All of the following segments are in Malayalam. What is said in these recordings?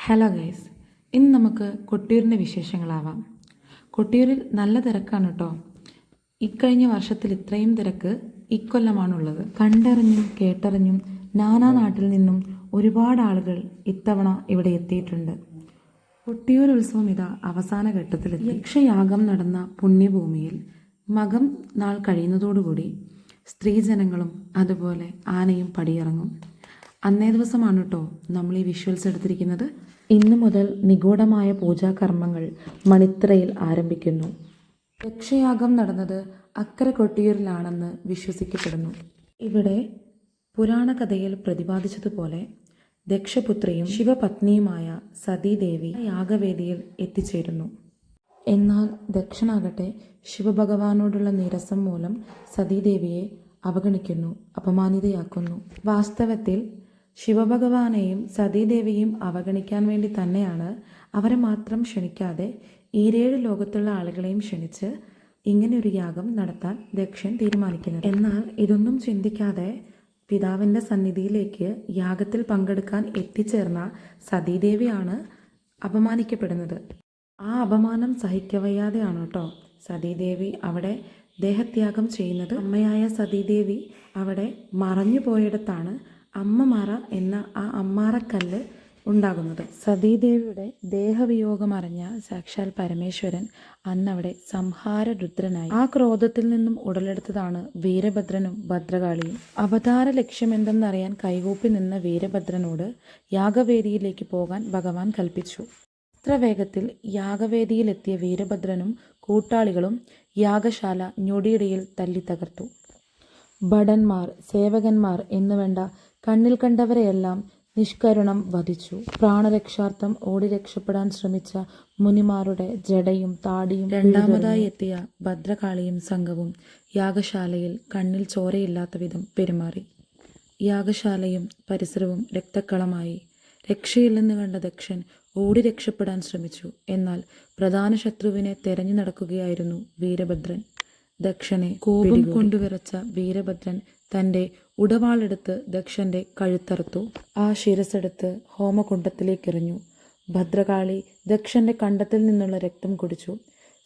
ഹലോ ഗൈസ്, ഇന്ന് നമുക്ക് കൊട്ടിയൂരിൻ്റെ വിശേഷങ്ങളാവാം. കൊട്ടിയൂരിൽ നല്ല തിരക്കാണ് കേട്ടോ. ഇക്കഴിഞ്ഞ വർഷത്തിൽ ഇത്രയും തിരക്ക് ഇക്കൊല്ലമാണുള്ളത്. കണ്ടറിഞ്ഞും കേട്ടറിഞ്ഞും നാനാ നാട്ടിൽ നിന്നും ഒരുപാട് ആളുകൾ ഇത്തവണ ഇവിടെ എത്തിയിട്ടുണ്ട്. കൊട്ടിയൂർ ഉത്സവം ഇതാ അവസാന ഘട്ടത്തിലെത്തി. യക്ഷയാഗം നടന്ന പുണ്യഭൂമിയിൽ മകം നാൾ കഴിയുന്നതോടുകൂടി സ്ത്രീജനങ്ങളും അതുപോലെ ആനയും പടിയിറങ്ങും. അന്നേ ദിവസമാണ് കേട്ടോ നമ്മൾ ഈ വിഷ്വൽസ് എടുത്തിരിക്കുന്നത്. ഇന്നു മുതൽ നിഗൂഢമായ പൂജാകർമ്മങ്ങൾ മണിത്തറയിൽ ആരംഭിക്കുന്നു. യക്ഷയാഗം നടന്നത് അക്കരെ കൊട്ടിയൂരിലാണെന്ന് വിശ്വസിക്കപ്പെടുന്നു. ഇവിടെ പുരാണ കഥയിൽ പ്രതിപാദിച്ചതുപോലെ ദക്ഷപുത്രിയും ശിവപത്നിയുമായ സതീദേവി യാഗവേദിയിൽ എത്തിച്ചേരുന്നു. എന്നാൽ ദക്ഷനാകട്ടെ ശിവഭഗവാനോടുള്ള നീരസം മൂലം സതീദേവിയെ അവഗണിക്കുന്നു, അപമാനിതയാക്കുന്നു. വാസ്തവത്തിൽ ശിവഭഗവാനെയും സതീദേവിയും അവഗണിക്കാൻ വേണ്ടി തന്നെയാണ് അവരെ മാത്രം ക്ഷണിക്കാതെ ഈരേഴ് ലോകത്തുള്ള ആളുകളെയും ക്ഷണിച്ച് ഇങ്ങനെയൊരു യാഗം നടത്താൻ ദക്ഷൻ തീരുമാനിക്കുന്നത്. എന്നാൽ ഇതൊന്നും ചിന്തിക്കാതെ പിതാവിൻ്റെ സന്നിധിയിലേക്ക് യാഗത്തിൽ പങ്കെടുക്കാൻ എത്തിച്ചേർന്ന സതീദേവിയാണ് അപമാനിക്കപ്പെടുന്നത്. ആ അപമാനം സഹിക്കവയ്യാതെയാണ് കേട്ടോ സതീദേവി അവിടെ ദേഹത്യാഗം ചെയ്യുന്നത്. അമ്മയായ സതീദേവി അവിടെ മറഞ്ഞു പോയിടത്താണ് അമ്മമാറ എന്ന ആ അമ്മാറക്കല്ല് ഉണ്ടാകുന്നത്. സതീദേവിയുടെ ദേഹവിയോഗം അറിഞ്ഞ സാക്ഷാൽ പരമേശ്വരൻ അന്നവിടെ സംഹാരരുദ്രനായി. ആ ക്രോധത്തിൽ നിന്നും ഉടലെടുത്തതാണ് വീരഭദ്രനും ഭദ്രകാളിയും. അവതാര ലക്ഷ്യമെന്തെന്നറിയാൻ കൈകൂപ്പി നിന്ന വീരഭദ്രനോട് യാഗവേദിയിലേക്ക് പോകാൻ ഭഗവാൻ കൽപ്പിച്ചു. അത്ര വേഗത്തിൽ യാഗവേദിയിലെത്തിയ വീരഭദ്രനും കൂട്ടാളികളും യാഗശാല ഞൊടിയിടയിൽ തല്ലി തകർത്തു. ഭടന്മാർ, സേവകന്മാർ എന്നുവേണ്ട കണ്ണിൽ കണ്ടവരെയെല്ലാം നിഷ്കരുണം വധിച്ചു. പ്രാണരക്ഷാർത്ഥം ഓടി രക്ഷപ്പെടാൻ ശ്രമിച്ച മുനിമാരുടെ ജടയും താടിയും. രണ്ടാമതായി എത്തിയ ഭദ്രകാളിയും സംഘവും യാഗശാലയിൽ കണ്ണിൽ ചോരയില്ലാത്ത വിധം പെരുമാറി. യാഗശാലയും പരിസരവും രക്തക്കളമായി. രക്ഷയില്ലെന്ന് കണ്ട ദക്ഷൻ ഓടി രക്ഷപ്പെടാൻ ശ്രമിച്ചു. എന്നാൽ പ്രധാന ശത്രുവിനെ തെരഞ്ഞു നടക്കുകയായിരുന്നു വീരഭദ്രൻ. ദക്ഷനെ കോപം കൊണ്ടുവിറച്ച വീരഭദ്രൻ തൻ്റെ ഉടവാളെടുത്ത് ദക്ഷന്റെ കഴുത്തറുത്തു. ആ ശിരസെടുത്ത് ഹോമകുണ്ഡത്തിലേക്കെറിഞ്ഞു. ഭദ്രകാളി ദക്ഷന്റെ കണ്ടത്തിൽ നിന്നുള്ള രക്തം കുടിച്ചു.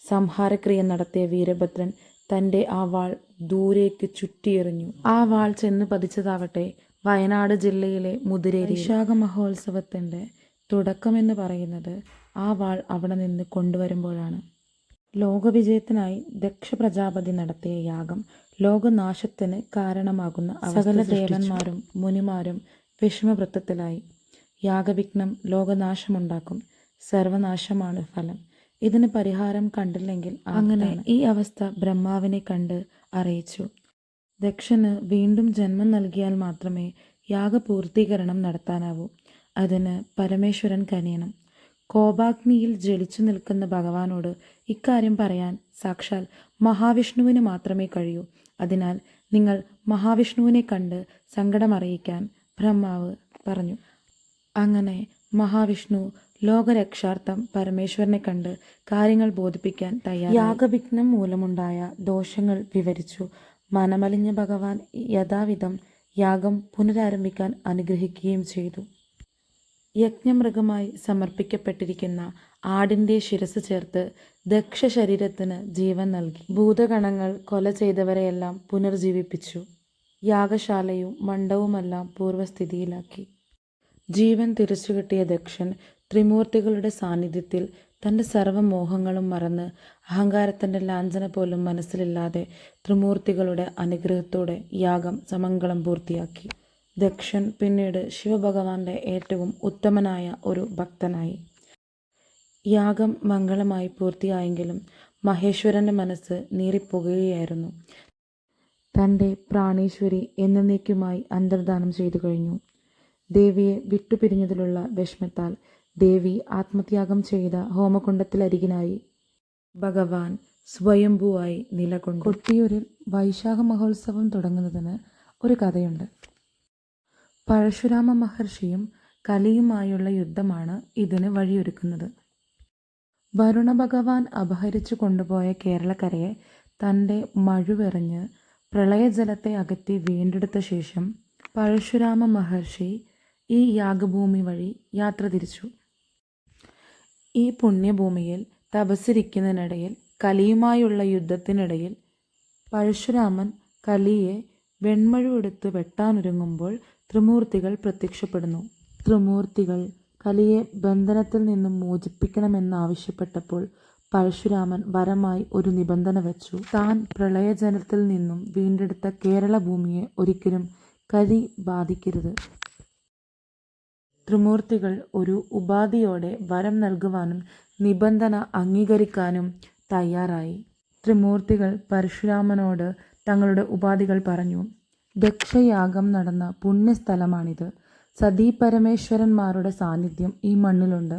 സംഹാരക്രിയ നടത്തിയ വീരഭദ്രൻ തൻ്റെ ആ വാൾ ദൂരേക്ക് ചുറ്റിയെറിഞ്ഞു. ആ വാൾ ചെന്ന് പതിച്ചതാവട്ടെ വയനാട് ജില്ലയിലെ മുതിരേരി. വൈശാഖ മഹോത്സവത്തിൻ്റെ തുടക്കമെന്ന് പറയുന്നത് ആ വാൾ അവിടെ നിന്ന് കൊണ്ടുവരുമ്പോഴാണ്. ലോകവിജയത്തിനായി ദക്ഷ പ്രജാപതി നടത്തിയ യാഗം ലോകനാശത്തിന് കാരണമാകുന്ന സകല ദേവന്മാരും മുനിമാരും വിഷമവൃത്തത്തിലായി. യാഗവിഘ്നം ലോകനാശമുണ്ടാക്കും, സർവനാശമാണ് ഫലം. ഇതിന് പരിഹാരം കണ്ടില്ലെങ്കിൽ അങ്ങനെ ഈ അവസ്ഥ ബ്രഹ്മാവിനെ കണ്ട് അറിയിച്ചു. ദക്ഷന് വീണ്ടും ജന്മം നൽകിയാൽ മാത്രമേ യാഗപൂർത്തീകരണം നടത്താനാവൂ. അതിന് പരമേശ്വരൻ കനിയണം. കോപാഗ്നിയിൽ ജ്വലിച്ചു നിൽക്കുന്ന ഭഗവാനോട് ഇക്കാര്യം പറയാൻ സാക്ഷാൽ മഹാവിഷ്ണുവിന് മാത്രമേ കഴിയൂ. അതിനാൽ നിങ്ങൾ മഹാവിഷ്ണുവിനെ കണ്ട് സങ്കടമറിയിക്കാൻ ബ്രഹ്മാവ് പറഞ്ഞു. അങ്ങനെ മഹാവിഷ്ണു ലോകരക്ഷാർത്ഥം പരമേശ്വരനെ കണ്ട് കാര്യങ്ങൾ ബോധിപ്പിക്കാൻ തയ്യാറായി. യാഗവിഘ്നം മൂലമുണ്ടായ ദോഷങ്ങൾ വിവരിച്ചു. മനമലിഞ്ഞ ഭഗവാൻ യഥാവിധം യാഗം പുനരാരംഭിക്കാൻ അനുഗ്രഹിക്കുകയും ചെയ്തു. യജ്ഞമൃഗമായി സമർപ്പിക്കപ്പെട്ടിരിക്കുന്ന ആടിൻ്റെ ശിരസ് ചേർത്ത് ദക്ഷ ശരീരത്തിന് ജീവൻ നൽകി. ഭൂതഗണങ്ങൾ കൊല ചെയ്തവരെയെല്ലാം പുനർജീവിപ്പിച്ചു. യാഗശാലയും മണ്ഡവുമെല്ലാം പൂർവ്വസ്ഥിതിയിലാക്കി. ജീവൻ തിരിച്ചു കിട്ടിയ ദക്ഷൻ ത്രിമൂർത്തികളുടെ സാന്നിധ്യത്തിൽ തൻ്റെ സർവ്വമോഹങ്ങളും മറന്ന് അഹങ്കാരത്തിൻ്റെ ലാഞ്ചന പോലും മനസ്സിലില്ലാതെ ത്രിമൂർത്തികളുടെ അനുഗ്രഹത്തോടെ യാഗം സമംഗളം പൂർത്തിയാക്കി. ദക്ഷൻ പിന്നീട് ശിവഭഗവാന്റെ ഏറ്റവും ഉത്തമനായ ഒരു ഭക്തനായി. യാഗം മംഗളമായി പൂർത്തിയായെങ്കിലും മഹേശ്വരൻ്റെ മനസ്സ് നീറിപ്പോകുകയായിരുന്നു. തൻ്റെ പ്രാണേശ്വരി എന്നേക്കുമായി അന്തർധാനം ചെയ്തു കഴിഞ്ഞു. ദേവിയെ വിട്ടുപിരിഞ്ഞതിലുള്ള വിഷമത്താൽ ദേവി ആത്മത്യാഗം ചെയ്ത ഹോമകുണ്ഡത്തിലരികിനായി ഭഗവാൻ സ്വയംഭൂവായി നിലകൊണ്ടു. കൊട്ടിയൂരിൽ വൈശാഖ മഹോത്സവം തുടങ്ങുന്നതിന് ഒരു കഥയുണ്ട്. പരശുരാമ മഹർഷിയും കലിയുമായുള്ള യുദ്ധമാണ് ഇതിന് വഴിയൊരുക്കുന്നത്. വരുണ ഭഗവാൻ അപഹരിച്ചു കൊണ്ടുപോയ കേരളക്കരയെ തൻ്റെ മഴുവെറിഞ്ഞ് പ്രളയജലത്തെ അകറ്റി വീണ്ടെടുത്ത ശേഷം പരശുരാമ മഹർഷി ഈ യാഗഭൂമി വഴി യാത്ര തിരിച്ചു. ഈ പുണ്യഭൂമിയിൽ തപസ്സിരിക്കുന്നതിനിടയിൽ, കലിയുമായുള്ള യുദ്ധത്തിനിടയിൽ പരശുരാമൻ കലിയെ വെൺമഴുവെടുത്ത് വെട്ടാനൊരുങ്ങുമ്പോൾ ത്രിമൂർത്തികൾ പ്രത്യക്ഷപ്പെടുന്നു. ത്രിമൂർത്തികൾ കലിയെ ബന്ധനത്തിൽ നിന്നും മോചിപ്പിക്കണമെന്നാവശ്യപ്പെട്ടപ്പോൾ പരശുരാമൻ വരമായി ഒരു നിബന്ധന വച്ചു. താൻ പ്രളയജലത്തിൽ നിന്നും വീണ്ടെടുത്ത കേരള ഭൂമിയെ ഒരിക്കലും കലി ബാധിക്കരുത്. ത്രിമൂർത്തികൾ ഒരു ഉപാധിയോടെ വരം നൽകുവാനും നിബന്ധന അംഗീകരിക്കാനും തയ്യാറായി. ത്രിമൂർത്തികൾ പരശുരാമനോട് തങ്ങളുടെ ഉപാധികൾ പറഞ്ഞു. ദക്ഷയാഗം നടന്ന പുണ്യസ്ഥലമാണിത്. സതീപരമേശ്വരന്മാരുടെ സാന്നിധ്യം ഈ മണ്ണിലുണ്ട്.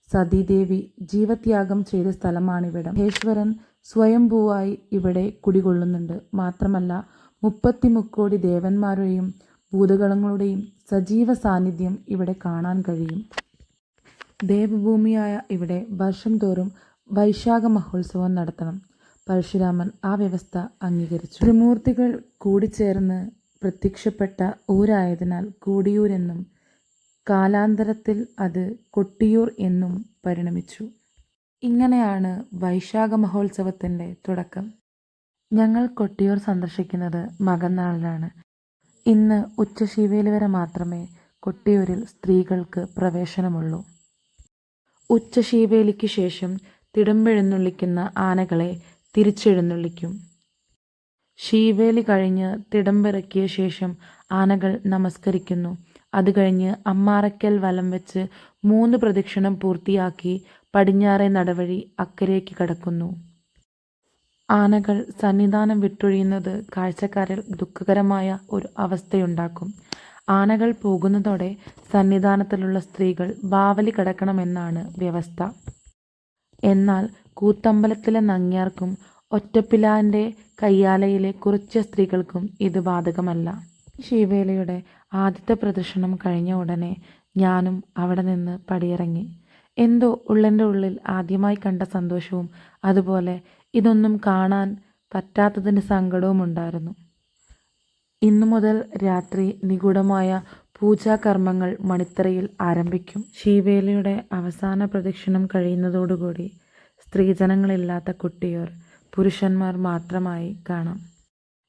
സതീദേവി ജീവത്യാഗം ചെയ്ത സ്ഥലമാണിവിടം. മഹേശ്വരൻ സ്വയംഭൂവായി ഇവിടെ കുടികൊള്ളുന്നുണ്ട്. മാത്രമല്ല 33 ദേവന്മാരുടെയും ഭൂതഗണങ്ങളുടെയും സജീവ സാന്നിധ്യം ഇവിടെ കാണാൻ കഴിയും. ദേവഭൂമിയായ ഇവിടെ വർഷം തോറും വൈശാഖ മഹോത്സവം നടത്തണം. പരശുരാമൻ ആ വ്യവസ്ഥ അംഗീകരിച്ചു. ത്രിമൂർത്തികൾ കൂടിച്ചേർന്ന് പ്രത്യക്ഷപ്പെട്ട ഊരായതിനാൽ കൂടിയൂരെന്നും കാലാന്തരത്തിൽ അത് കൊട്ടിയൂർ എന്നും പരിണമിച്ചു. ഇങ്ങനെയാണ് വൈശാഖ മഹോത്സവത്തിൻ്റെ തുടക്കം. ഞങ്ങൾ കൊട്ടിയൂർ സന്ദർശിക്കുന്നത് മകന്നാളിലാണ്. ഇന്ന് ഉച്ചശീവേലി വരെ മാത്രമേ കൊട്ടിയൂരിൽ സ്ത്രീകൾക്ക് പ്രവേശനമുള്ളൂ. ഉച്ചശീവേലിക്ക് ശേഷം തിടമ്പെഴുന്നള്ളിക്കുന്ന ആനകളെ തിരിച്ചെഴുന്നള്ളിക്കും. ശീവേലി കഴിഞ്ഞ് തിടമ്പിറക്കിയ ശേഷം ആനകൾ നമസ്കരിക്കുന്നു. അത് കഴിഞ്ഞ് അമ്മാറയ്ക്കൽ വലം വെച്ച് 3 പ്രദക്ഷിണം പൂർത്തിയാക്കി പടിഞ്ഞാറേ നടവഴി അക്കരയ്ക്ക് കടക്കുന്നു. ആനകൾ സന്നിധാനം വിട്ടൊഴിയുന്നത് കാഴ്ചക്കാരിൽ ദുഃഖകരമായ ഒരു അവസ്ഥയുണ്ടാക്കും. ആനകൾ പോകുന്നതോടെ സന്നിധാനത്തിലുള്ള സ്ത്രീകൾ ബാവലി കടക്കണമെന്നാണ് വ്യവസ്ഥ. എന്നാൽ കൂത്തമ്പലത്തിലെ നങ്ങ്യാർക്കും ഒറ്റപ്പിലാൻ്റെ കയ്യാലയിലെ കുറച്ച് സ്ത്രീകൾക്കും ഇത് ബാധകമല്ല. ശീവേലയുടെ ആദ്യത്തെ പ്രദർശനം കഴിഞ്ഞ ഉടനെ ഞാനും അവിടെ നിന്ന് പടിയിറങ്ങി. എന്തോ ഉള്ളിൻ്റെ ഉള്ളിൽ ആദ്യമായി കണ്ട സന്തോഷവും അതുപോലെ ഇതൊന്നും കാണാൻ പറ്റാത്തതിൻ്റെ സങ്കടവും ഉണ്ടായിരുന്നു. ഇന്നു മുതൽ രാത്രി നിഗൂഢമായ പൂജാകർമ്മങ്ങൾ മണിത്തറയിൽ ആരംഭിക്കും. ശീവേലയുടെ അവസാന പ്രദക്ഷിണം കഴിയുന്നതോടുകൂടി സ്ത്രീജനങ്ങളില്ലാത്ത കൊട്ടിയൂർ പുരുഷന്മാർ മാത്രമായി കാണാം.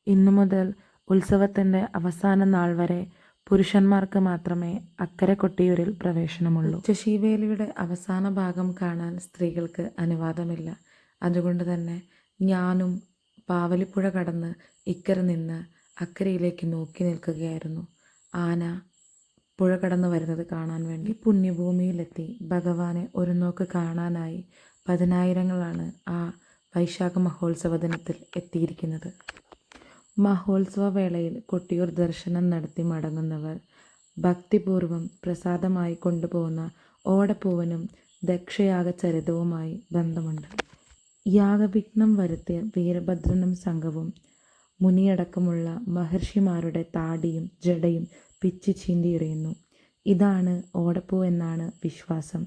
ഇന്നു മുതൽ ഉത്സവത്തിൻ്റെ അവസാന നാൾ വരെ പുരുഷന്മാർക്ക് മാത്രമേ അക്കരെ കൊട്ടിയൂരിൽ പ്രവേശനമുള്ളൂ. ഉച്ചശീവേലിയുടെ അവസാന ഭാഗം കാണാൻ സ്ത്രീകൾക്ക് അനുവാദമില്ല. അതുകൊണ്ട് തന്നെ ഞാനും പാവലിപ്പുഴ കടന്ന് ഇക്കരെ നിന്ന് അക്കരയിലേക്ക് നോക്കി നിൽക്കുകയായിരുന്നു. ആന പുഴ കടന്നു വരുന്നത് കാണാൻ വേണ്ടി. പുണ്യഭൂമിയിലെത്തി ഭഗവാനെ ഒരു നോക്ക് കാണാനായി പതിനായിരങ്ങളാണ് ആ വൈശാഖ മഹോത്സവ ദിനത്തിൽ എത്തിയിരിക്കുന്നത്. മഹോത്സവ വേളയിൽ കൊട്ടിയൂർ ദർശനം നടത്തി മടങ്ങുന്നവർ ഭക്തിപൂർവം പ്രസാദമായി കൊണ്ടുപോകുന്ന ഓടപ്പൂവനും ദക്ഷയാഗ ചരിതവുമായി ബന്ധമുണ്ട്. യാഗവിഘ്നം വരുത്തിയ വീരഭദ്രനും സംഘവും മുനിയടക്കമുള്ള മഹർഷിമാരുടെ താടിയും ജടയും പിച്ചി ചീന്തിയെറിയുന്നു. ഇതാണ് ഓടപ്പൂ എന്നാണ് വിശ്വാസം.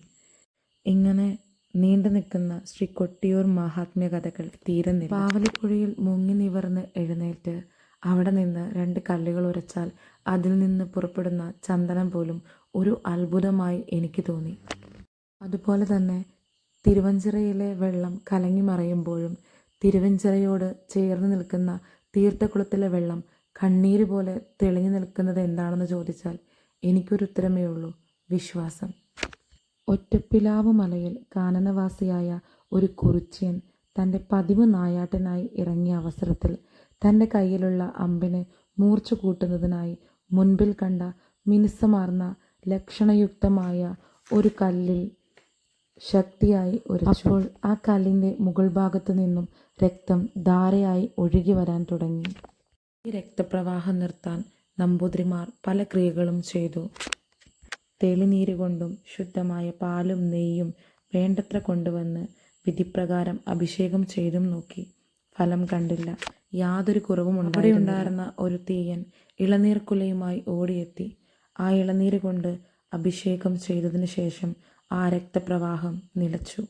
ഇങ്ങനെ നീണ്ടു നിൽക്കുന്ന ശ്രീ കൊട്ടിയൂർ മഹാത്മ്യ കഥകൾ തീരുന്നില്ല. പാവലിപ്പുഴയിൽ മുങ്ങി നിവർന്ന് എഴുന്നേറ്റ് അവിടെ നിന്ന് 2 കല്ലുകൾ ഉരച്ചാൽ അതിൽ നിന്ന് പുറപ്പെടുന്ന ചന്ദനം പോലും ഒരു അത്ഭുതമായി എനിക്ക് തോന്നി. അതുപോലെ തന്നെ തിരുവഞ്ചിറയിലെ വെള്ളം കലങ്ങി മറയുമ്പോഴും തിരുവഞ്ചിറയോട് ചേർന്ന് നിൽക്കുന്ന തീർത്ഥക്കുളത്തിലെ വെള്ളം കണ്ണീര് പോലെ തെളിഞ്ഞു നിൽക്കുന്നത് എന്താണെന്ന് ചോദിച്ചാൽ എനിക്കൊരു ഉത്തരമേ ഉള്ളൂ: വിശ്വാസം. ഒറ്റപ്പിലാവ് മലയിൽ കാനനവാസിയായ ഒരു കുറിച്യൻ തൻ്റെ പതിവ് നായാട്ടിനായി ഇറങ്ങിയ അവസരത്തിൽ തൻ്റെ കയ്യിലുള്ള അമ്പിന് മൂർച്ച കൂട്ടുന്നതിനായി മുൻപിൽ കണ്ട മിനുസമാർന്ന ലക്ഷണയുക്തമായ ഒരു കല്ലിൽ ശക്തിയായി ഉരച്ചു. അപ്പോൾ ആ കല്ലിൻ്റെ മുകൾ ഭാഗത്തു നിന്നും രക്തം ധാരയായി ഒഴുകി വരാൻ തുടങ്ങി. ഈ രക്തപ്രവാഹം നിർത്താൻ നമ്പൂതിരിമാർ പല ക്രിയകളും ചെയ്തു. തെളിനീര് കൊണ്ടും ശുദ്ധമായ പാലും നെയ്യും വേണ്ടത്ര കൊണ്ടുവന്ന് വിധിപ്രകാരം അഭിഷേകം ചെയ്തും നോക്കി. ഫലം കണ്ടില്ല. യാതൊരു കുറവും ഉണ്ടായിരുന്ന ഒരു തീയൻ ഇളനീർക്കുലയുമായി ഓടിയെത്തി. ആ ഇളനീര് കൊണ്ട് അഭിഷേകം ചെയ്തതിനു ശേഷം ആ രക്തപ്രവാഹം നിലച്ചു.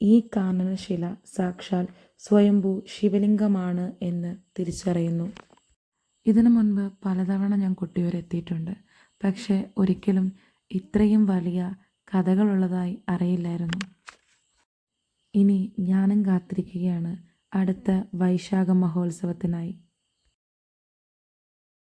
ഈ കാനനശില സാക്ഷാൽ സ്വയംഭൂ ശിവലിംഗമാണ് എന്ന് തിരിച്ചറിയുന്നു. ഇതിനു മുൻപ് പലതവണ ഞാൻ കൊട്ടിയൂർ എത്തിയിട്ടുണ്ട്. പക്ഷേ ഒരിക്കലും ഇത്രയും വലിയ കഥകളുള്ളതായി അറിയില്ലായിരുന്നു. ഇനി ഞാനും കാത്തിരിക്കുകയാണ് അടുത്ത വൈശാഖ മഹോത്സവത്തിനായി.